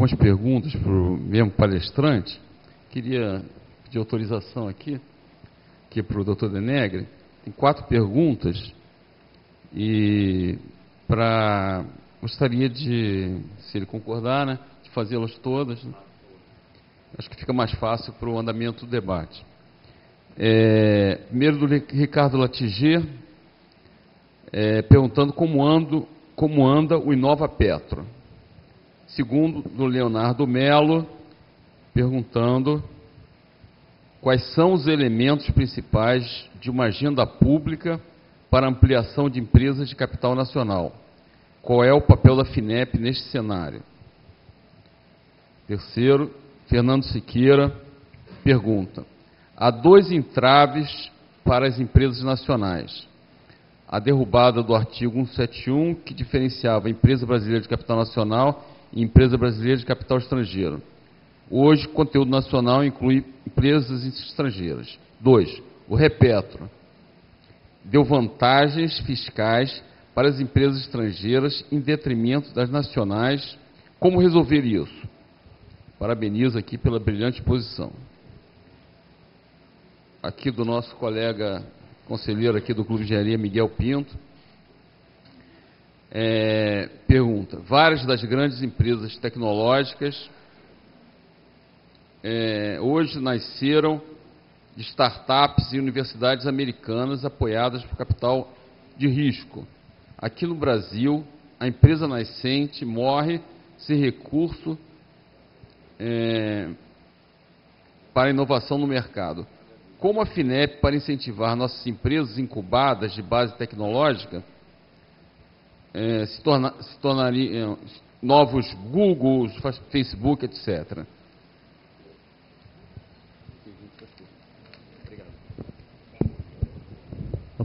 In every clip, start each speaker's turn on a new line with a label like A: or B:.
A: algumas perguntas para o mesmo palestrante. Queria pedir autorização aqui para o Dr. Denegre. Tem 4 perguntas e gostaria de, se ele concordar, né, de fazê-las todas. Né? Acho que fica mais fácil para o andamento do debate. Primeiro do Ricardo Latiger, perguntando como anda o Inova Petro. Segundo, do Leonardo Melo, perguntando quais são os elementos principais de uma agenda pública para ampliação de empresas de capital nacional. Qual é o papel da FINEP neste cenário? Terceiro, Fernando Siqueira pergunta: há 2 entraves para as empresas nacionais. A derrubada do artigo 171, que diferenciava a empresa brasileira de capital nacional e empresa brasileira de capital estrangeiro. Hoje, o conteúdo nacional inclui empresas estrangeiras. 2. O Repetro deu vantagens fiscais para as empresas estrangeiras em detrimento das nacionais. Como resolver isso? Parabenizo aqui pela brilhante posição. Aqui do nosso colega conselheiro aqui do Clube de Engenharia, Miguel Pinto. Pergunta: várias das grandes empresas tecnológicas hoje nasceram de startups e universidades americanas apoiadas por capital de risco. Aqui no Brasil, a empresa nascente morre sem recurso para a inovação no mercado. Como a FINEP, para incentivar nossas empresas incubadas de base tecnológica, se tornariam novos Googles, Facebook, etc.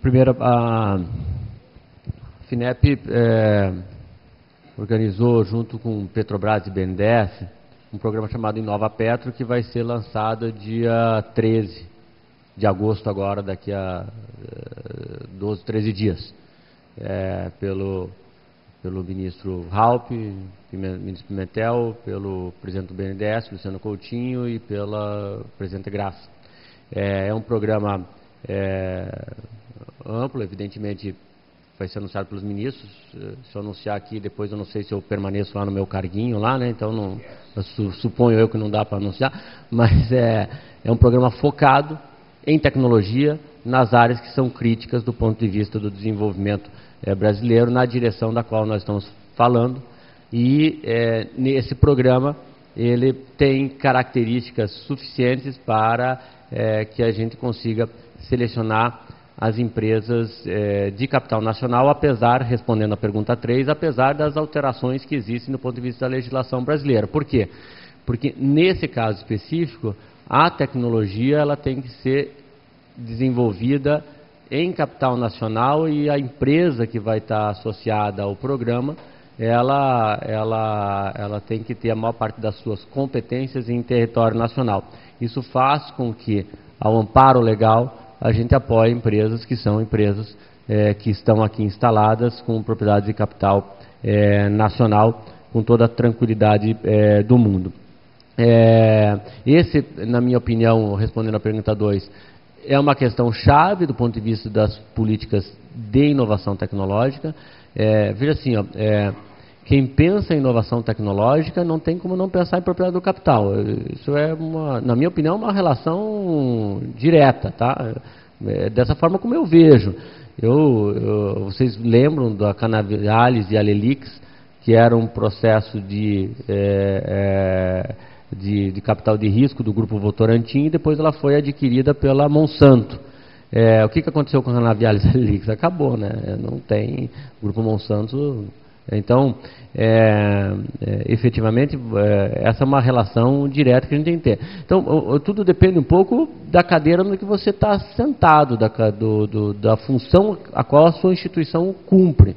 B: Primeiro, a FINEP organizou, junto com Petrobras e BNDES, um programa chamado Inova Petro, que vai ser lançado dia 13 de agosto, agora, daqui a 12, 13 dias, pelo ministro Raup, ministro Pimentel, pelo presidente do BNDES, Luciano Coutinho, e pela presidente Graça. É um programa amplo, evidentemente vai ser anunciado pelos ministros. Se eu anunciar aqui, depois eu não sei se eu permaneço lá no meu carguinho lá, né? Então não, suponho eu que não dá para anunciar, mas é um programa focado em tecnologia, nas áreas que são críticas do ponto de vista do desenvolvimento brasileiro, na direção da qual nós estamos falando. E nesse programa ele tem características suficientes para que a gente consiga selecionar as empresas de capital nacional, apesar, respondendo à pergunta 3, apesar das alterações que existem do ponto de vista da legislação brasileira. Por quê? Porque nesse caso específico, a tecnologia ela tem que ser desenvolvida em capital nacional, e a empresa que vai estar associada ao programa, ela tem que ter a maior parte das suas competências em território nacional. Isso faz com que, ao amparo legal, a gente apoie empresas que são empresas que estão aqui instaladas com propriedade de capital nacional, com toda a tranquilidade do mundo. Esse, na minha opinião, respondendo à pergunta 2, é uma questão chave do ponto de vista das políticas de inovação tecnológica. Veja assim, quem pensa em inovação tecnológica não tem como não pensar em propriedade do capital. Isso na minha opinião, uma relação direta, tá? Dessa forma como eu vejo. Vocês lembram da Canaviales e Alelix, que era um processo de capital de risco do grupo Votorantim, e depois ela foi adquirida pela Monsanto. O que aconteceu com a Canaviales e Alelix? Acabou, né? Não tem grupo Monsanto. Então, efetivamente, essa é uma relação direta que a gente tem que ter. Então, tudo depende um pouco da cadeira no que você está sentado, da função a qual a sua instituição cumpre.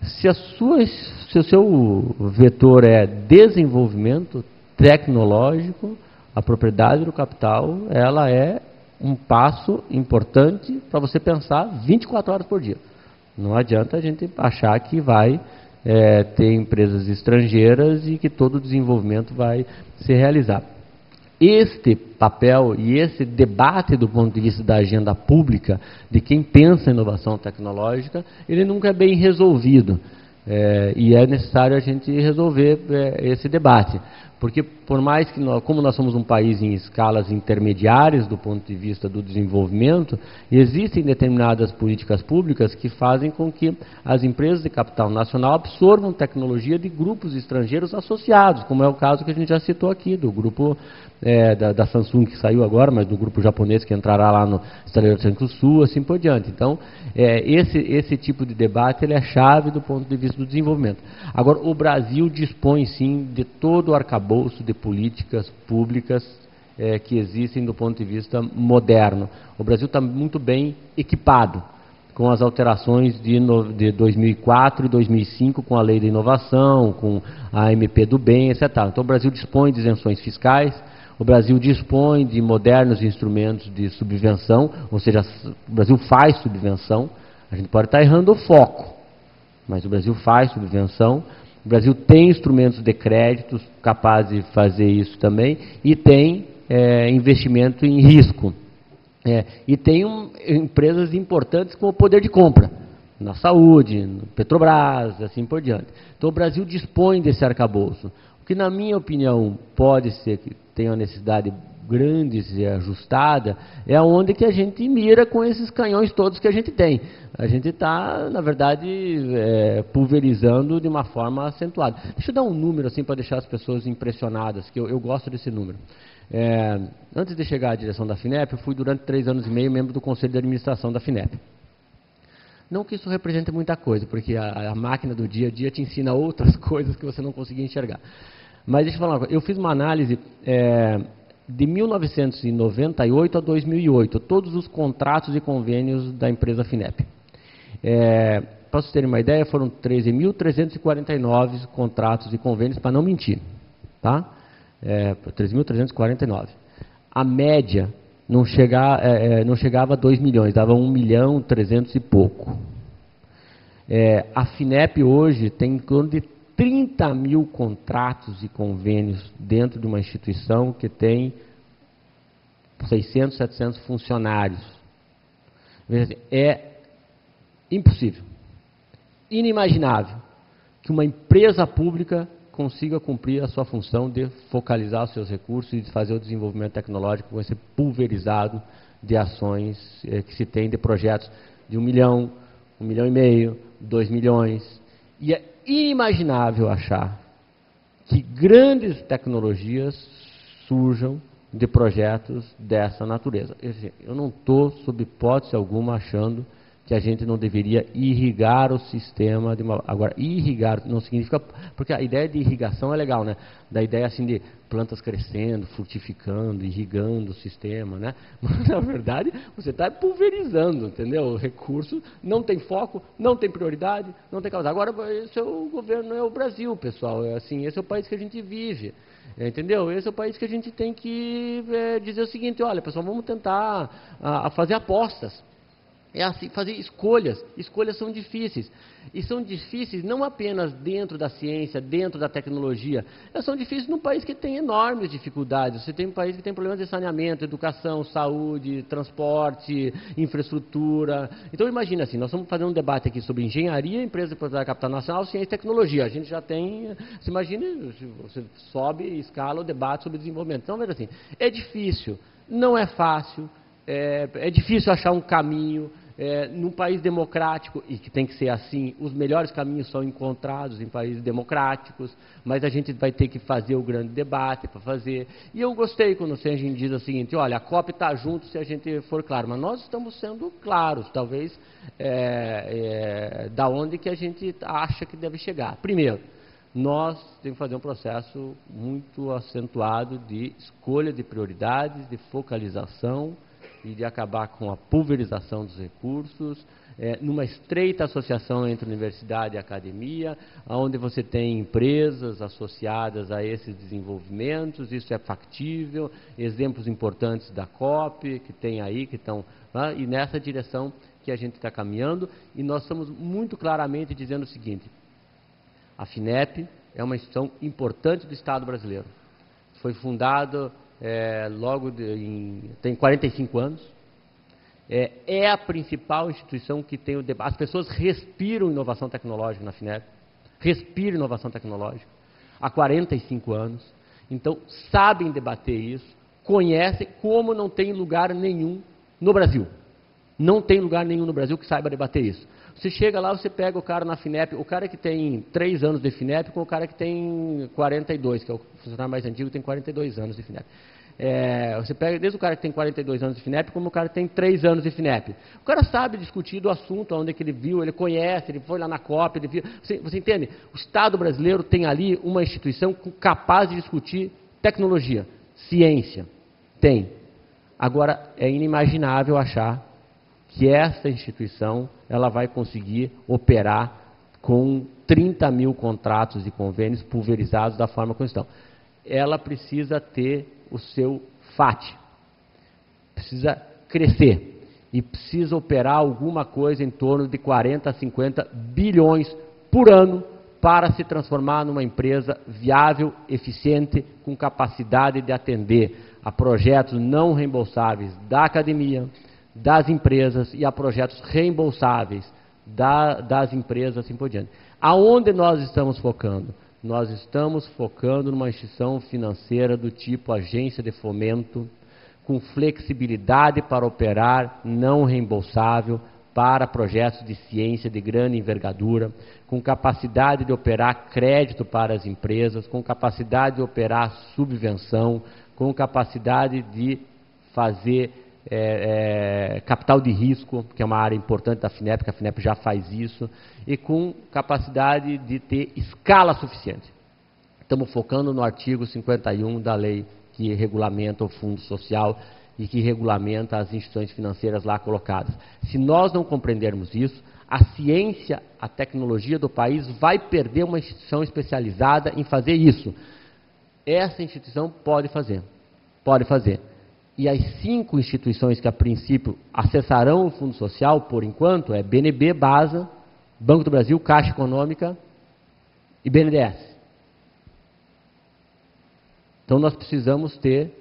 B: Se o seu vetor é desenvolvimento tecnológico, a propriedade do capital, ela é um passo importante para você pensar 24 horas por dia. Não adianta a gente achar que vai ter empresas estrangeiras e que todo o desenvolvimento vai se realizar. Este papel e esse debate do ponto de vista da agenda pública, de quem pensa em inovação tecnológica, ele nunca é bem resolvido. E é necessário a gente resolver esse debate. Porque por mais que como nós somos um país em escalas intermediárias do ponto de vista do desenvolvimento, existem determinadas políticas públicas que fazem com que as empresas de capital nacional absorvam tecnologia de grupos estrangeiros associados, como é o caso que a gente já citou aqui, do grupo da Samsung que saiu agora, mas do grupo japonês que entrará lá no Estaleiro do Centro-Sul, assim por diante. Então, esse tipo de debate ele é chave do ponto de vista do desenvolvimento. Agora, o Brasil dispõe sim de todo o arcabouço de políticas públicas que existem do ponto de vista moderno. O Brasil está muito bem equipado com as alterações de 2004 e 2005, com a Lei da Inovação, com a MP do Bem, etc. Então, o Brasil dispõe de isenções fiscais, o Brasil dispõe de modernos instrumentos de subvenção, ou seja, o Brasil faz subvenção. A gente pode estar errando o foco, mas o Brasil faz subvenção. O Brasil tem instrumentos de créditos capazes de fazer isso também e tem investimento em risco. E tem empresas importantes com o poder de compra, na saúde, no Petrobras, assim por diante. Então o Brasil dispõe desse arcabouço. O que, na minha opinião, pode ser que tenha uma necessidade grande e ajustada, é onde que a gente mira com esses canhões todos que a gente tem. A gente está, na verdade, pulverizando de uma forma acentuada. Deixa eu dar um número assim para deixar as pessoas impressionadas, que eu gosto desse número. Antes de chegar à direção da FINEP, eu fui durante 3 anos e meio membro do Conselho de Administração da FINEP. Não que isso represente muita coisa, porque a máquina do dia a dia te ensina outras coisas que você não conseguia enxergar. Mas deixa eu falar uma coisa, eu fiz uma análise de 1998 a 2008, todos os contratos e convênios da empresa FINEP. Para vocês terem uma ideia, foram 13.349 contratos e convênios, para não mentir, tá? 13.349. A média não chegava a 2 milhões, dava 1.300.000 e pouco. A FINEP hoje tem em torno de 30 mil contratos e convênios dentro de uma instituição que tem 600, 700 funcionários. É impossível, inimaginável que uma empresa pública consiga cumprir a sua função de focalizar os seus recursos e de fazer o desenvolvimento tecnológico com esse pulverizado de ações que se tem de projetos de 1 milhão, 1,5 milhão, 2 milhões. E é inimaginável achar que grandes tecnologias surjam de projetos dessa natureza. Eu não estou, sob hipótese alguma, achando que a gente não deveria irrigar o sistema. Agora, irrigar não significa... Porque a ideia de irrigação é legal, né? Da ideia assim de plantas crescendo, frutificando, irrigando o sistema, né? Mas, na verdade, você está pulverizando, entendeu? O recurso não tem foco, não tem prioridade, não tem causa. Agora, esse é o governo, é o Brasil, pessoal. Esse é o país que a gente vive. Entendeu? Esse é o país que a gente tem que dizer o seguinte: olha, pessoal, vamos tentar fazer apostas. É assim, fazer escolhas. Escolhas são difíceis. E são difíceis não apenas dentro da ciência, dentro da tecnologia. Elas são difíceis num país que tem enormes dificuldades. Você tem um país que tem problemas de saneamento, educação, saúde, transporte, infraestrutura. Então imagina assim, nós estamos fazendo um debate aqui sobre engenharia, empresa de propriedade capital nacional, ciência e tecnologia. A gente já tem... Você imagina, você sobe e escala o debate sobre desenvolvimento. Então veja assim, é difícil, não é fácil, é difícil achar um caminho. Num país democrático, e que tem que ser assim, os melhores caminhos são encontrados em países democráticos, mas a gente vai ter que fazer o grande debate para fazer. E eu gostei quando a gente diz o seguinte: olha, a COP está junto se a gente for claro, mas nós estamos sendo claros, talvez, da onde que a gente acha que deve chegar. Primeiro, nós temos que fazer um processo muito acentuado de escolha de prioridades, de focalização, e de acabar com a pulverização dos recursos, numa estreita associação entre universidade e academia, onde você tem empresas associadas a esses desenvolvimentos. Isso é factível, exemplos importantes da COP, que tem aí, que estão... E nessa direção que a gente está caminhando, e nós estamos muito claramente dizendo o seguinte: A FINEP é uma instituição importante do Estado brasileiro. Foi fundada tem 45 anos. É a principal instituição que tem o debate. As pessoas respiram inovação tecnológica na FINEP, respiram inovação tecnológica há 45 anos. Então, sabem debater isso, conhecem, como não tem lugar nenhum no Brasil. Não tem lugar nenhum no Brasil que saiba debater isso. Você chega lá, você pega o cara na FINEP, o cara que tem 3 anos de FINEP com o cara que tem 42, que é o funcionário mais antigo, tem 42 anos de FINEP. Você pega desde o cara que tem 42 anos de FINEP, como o cara que tem 3 anos de FINEP. O cara sabe discutir do assunto, onde é que ele viu, ele conhece, ele foi lá na COP, ele viu. Você entende? O Estado brasileiro tem ali uma instituição capaz de discutir tecnologia, ciência. Tem. Agora, é inimaginável achar que essa instituição ela vai conseguir operar com 30 mil contratos e convênios pulverizados da forma como estão. Ela precisa ter o seu FAT, precisa crescer e precisa operar alguma coisa em torno de 40 a 50 bilhões por ano para se transformar numa empresa viável, eficiente, com capacidade de atender a projetos não reembolsáveis da academia, das empresas e a projetos reembolsáveis das empresas, assim por diante. Aonde nós estamos focando? Nós estamos focando numa instituição financeira do tipo agência de fomento, com flexibilidade para operar não reembolsável para projetos de ciência de grande envergadura, com capacidade de operar crédito para as empresas, com capacidade de operar subvenção, com capacidade de fazer capital de risco, que é uma área importante da FINEP, que a FINEP já faz isso, e com capacidade de ter escala suficiente. Estamos focando no artigo 51 da lei que regulamenta o Fundo Social e que regulamenta as instituições financeiras lá colocadas. Se nós não compreendermos isso, a ciência, a tecnologia do país vai perder uma instituição especializada em fazer isso. Essa instituição pode fazer. Pode fazer. E as 5 instituições que, a princípio, acessarão o Fundo Social, por enquanto, é BNB, BASA, Banco do Brasil, Caixa Econômica e BNDES. Então, nós precisamos ter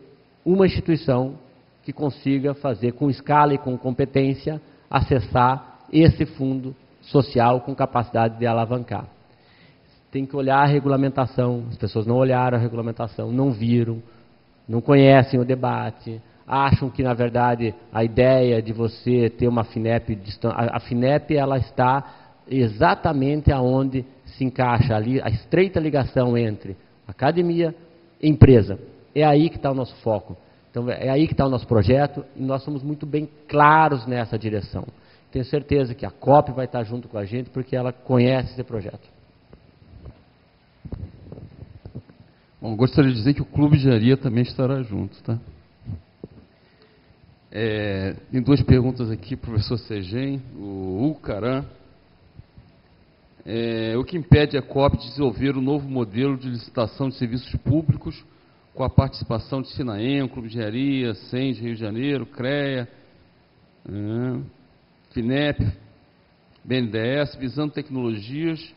B: uma instituição que consiga fazer, com escala e com competência, acessar esse Fundo Social com capacidade de alavancar. Tem que olhar a regulamentação. As pessoas não olharam a regulamentação, não viram, não conhecem o debate, acham que, na verdade, a ideia de você ter uma FINEP distante... A FINEP, ela está exatamente aonde se encaixa ali a estreita ligação entre academia e empresa. É aí que está o nosso foco. Então, é aí que está o nosso projeto e nós somos muito bem claros nessa direção. Tenho certeza que a COP vai estar junto com a gente porque ela conhece esse projeto.
A: Bom, gostaria de dizer que o Clube de Engenharia também estará junto, tá? Tem 2 perguntas aqui, professor Segem, o Ucaran. O que impede a COP de desenvolver um novo modelo de licitação de serviços públicos com a participação de Sinaem, Clube de Engenharia, SENS, Rio de Janeiro, CREA, FINEP, BNDES, visando tecnologias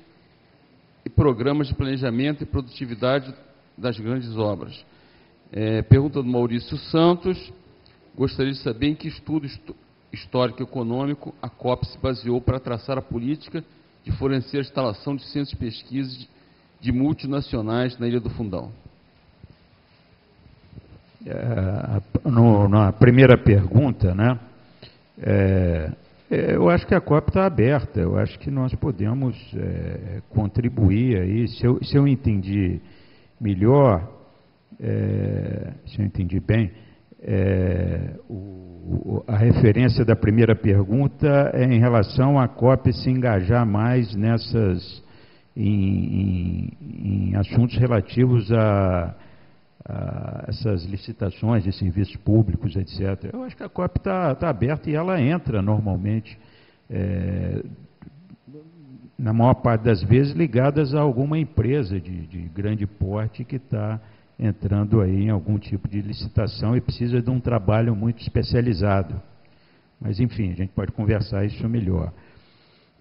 A: e programas de planejamento e produtividade das grandes obras? Pergunta do Maurício Santos. Gostaria de saber em que estudo histórico e econômico a COP se baseou para traçar a política de fornecer a instalação de centros de pesquisa de multinacionais na Ilha do Fundão.
C: Na primeira pergunta, né, eu acho que a COP está aberta, eu acho que nós podemos contribuir aí, se eu entendi melhor, se eu entendi bem, a referência da primeira pergunta é em relação à COP se engajar mais em assuntos relativos a essas licitações de serviços públicos, etc. Eu acho que a COP está aberta e ela entra normalmente, na maior parte das vezes, ligadas a alguma empresa de grande porte que está entrando aí em algum tipo de licitação e precisa de um trabalho muito especializado. Mas, enfim, a gente pode conversar isso melhor.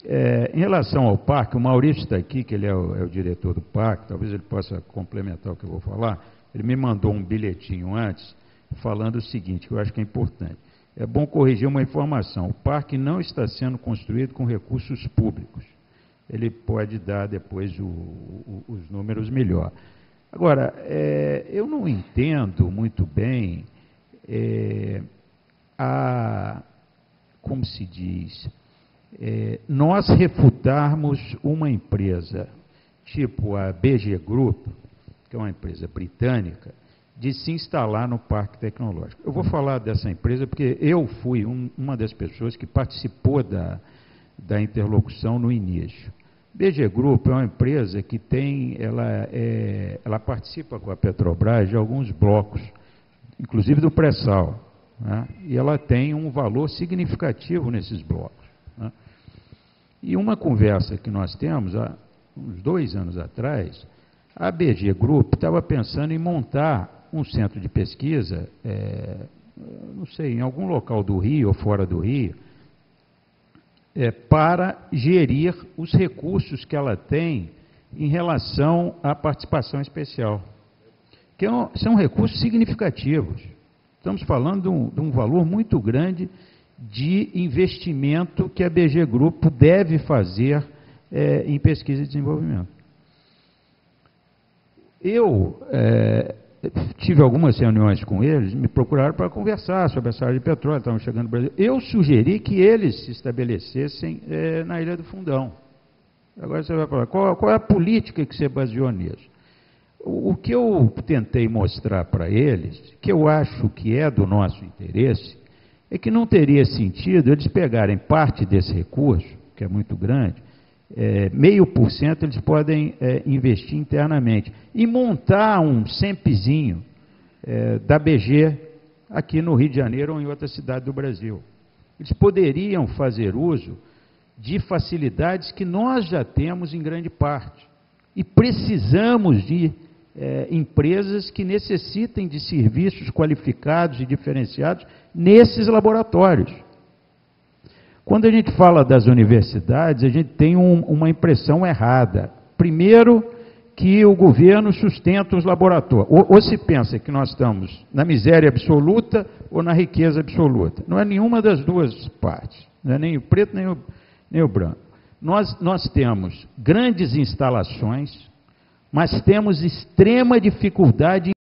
C: Em relação ao parque, o Maurício está aqui, que ele é o diretor do parque, talvez ele possa complementar o que eu vou falar. Ele me mandou um bilhetinho antes, falando o seguinte, que eu acho que é importante. É bom corrigir uma informação. O parque não está sendo construído com recursos públicos. Ele pode dar depois os números melhor. Agora, eu não entendo muito bem como se diz, nós refutarmos uma empresa, tipo a BG Group, que é uma empresa britânica, de se instalar no Parque Tecnológico. Eu vou falar dessa empresa porque eu fui uma das pessoas que participou da interlocução no início. BG Group é uma empresa que ela participa com a Petrobras de alguns blocos, inclusive do pré-sal, né? E ela tem um valor significativo nesses blocos, né? E uma conversa que nós temos, há uns 2 anos atrás, a BG Group estava pensando em montar um centro de pesquisa, não sei, em algum local do Rio ou fora do Rio, para gerir os recursos que ela tem em relação à participação especial, que são recursos significativos. Estamos falando de um valor muito grande de investimento que a BG Grupo deve fazer em pesquisa e desenvolvimento. Eu tive algumas reuniões com eles, me procuraram para conversar sobre essa área de petróleo, estavam chegando no Brasil. Eu sugeri que eles se estabelecessem na Ilha do Fundão. Agora você vai falar, qual é a política que você baseou nisso? O que eu tentei mostrar para eles, que eu acho que é do nosso interesse, é que não teria sentido eles pegarem parte desse recurso, que é muito grande, 0,5% eles podem investir internamente e montar um SEMPzinho da BG aqui no Rio de Janeiro ou em outra cidade do Brasil. Eles poderiam fazer uso de facilidades que nós já temos em grande parte e precisamos de empresas que necessitem de serviços qualificados e diferenciados nesses laboratórios. Quando a gente fala das universidades, a gente tem uma impressão errada. Primeiro, que o governo sustenta os laboratórios. Ou se pensa que nós estamos na miséria absoluta ou na riqueza absoluta. Não é nenhuma das duas partes. Não é nem o preto nem o branco. Nós temos grandes instalações, mas temos extrema dificuldade